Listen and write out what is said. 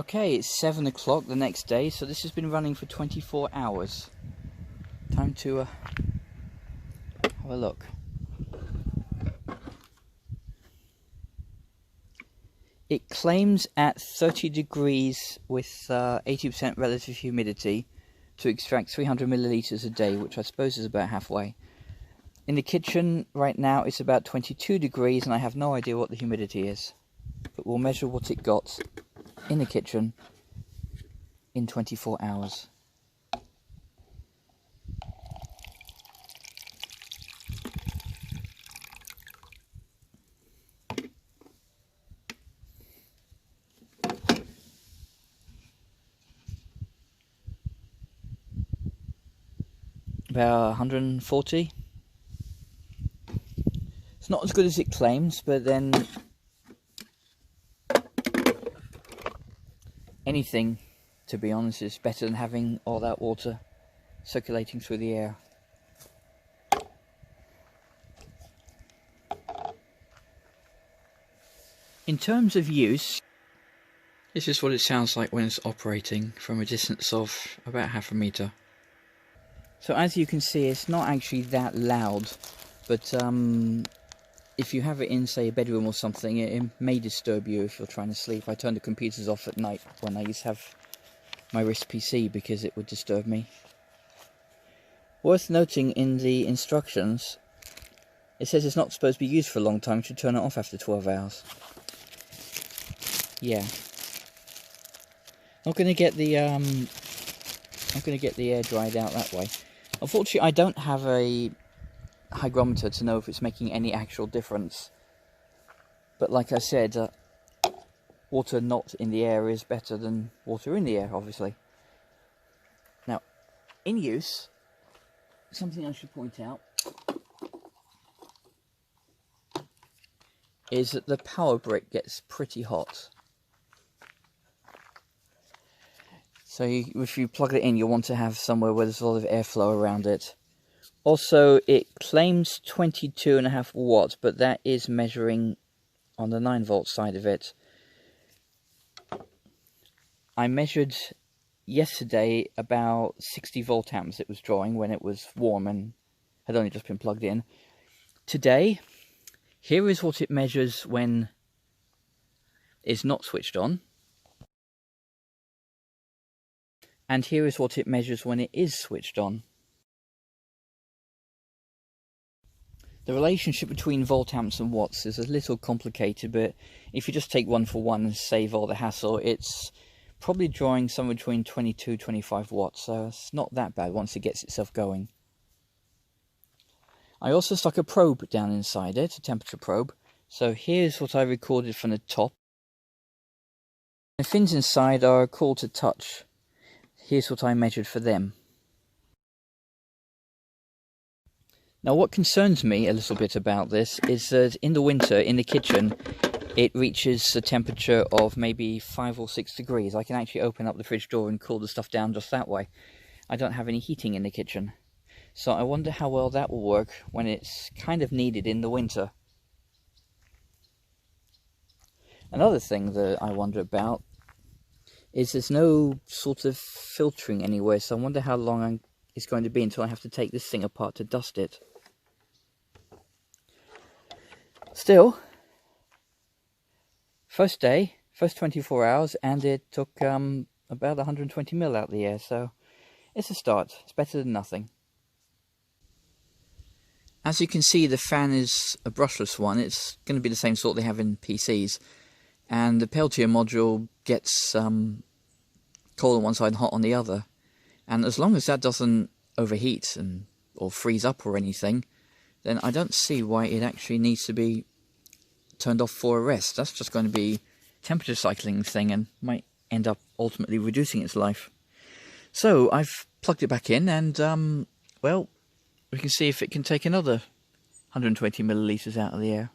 Okay, it's 7 o'clock the next day, so this has been running for 24 hours. Time to have a look. It claims at 30 degrees with 80% relative humidity to extract 300 millilitres a day, which I suppose is about halfway. In the kitchen right now it's about 22 degrees and I have no idea what the humidity is. But we'll measure what it got in the kitchen in 24 hours. About 140. It's not as good as it claims, but then anything, to be honest, is better than having all that water circulating through the air. In terms of use, this is what it sounds like when it's operating from a distance of about half a meter. So as you can see, it's not actually that loud, but if you have it in, say, a bedroom or something, it may disturb you if you're trying to sleep. I turn the computers off at night when I used to have my wrist PC because it would disturb me. Worth noting in the instructions, it says it's not supposed to be used for a long time. You should turn it off after 12 hours. Yeah. Not going to get the air dried out that way. Unfortunately, I don't have a hygrometer to know if it's making any actual difference. But like I said, water not in the air is better than water in the air, obviously. Now, in use, something I should point out is that the power brick gets pretty hot. So if you plug it in, you'll want to have somewhere where there's a lot of airflow around it. Also, it claims 22.5 watts, but that is measuring on the 9 volt side of it. I measured yesterday about 60 volt amps it was drawing when it was warm and had only just been plugged in. Today, here is what it measures when it's not switched on. And here is what it measures when it is switched on. The relationship between volt amps and watts is a little complicated, but if you just take one for one and save all the hassle, it's probably drawing somewhere between 22 and 25 watts, so it's not that bad once it gets itself going. I also stuck a probe down inside it, a temperature probe, so here's what I recorded from the top. The fins inside are cool to touch. Here's what I measured for them. Now what concerns me a little bit about this is that in the winter, in the kitchen, it reaches a temperature of maybe 5 or 6 degrees. I can actually open up the fridge door and cool the stuff down just that way. I don't have any heating in the kitchen. So I wonder how well that will work when it's kind of needed in the winter. Another thing that I wonder about is there's no sort of filtering anywhere, so I wonder how long it's going to be until I have to take this thing apart to dust it. Still, first day, first 24 hours, and it took about 120 mil out of the air, so it's a start. It's better than nothing. As you can see, the fan is a brushless one. It's going to be the same sort they have in PCs. And the Peltier module gets cold on one side and hot on the other. And as long as that doesn't overheat or freeze up or anything, then I don't see why it actually needs to be turned off for a rest. That's just going to be temperature cycling thing and might end up ultimately reducing its life. So I've plugged it back in and, well, we can see if it can take another 120 millilitres out of the air.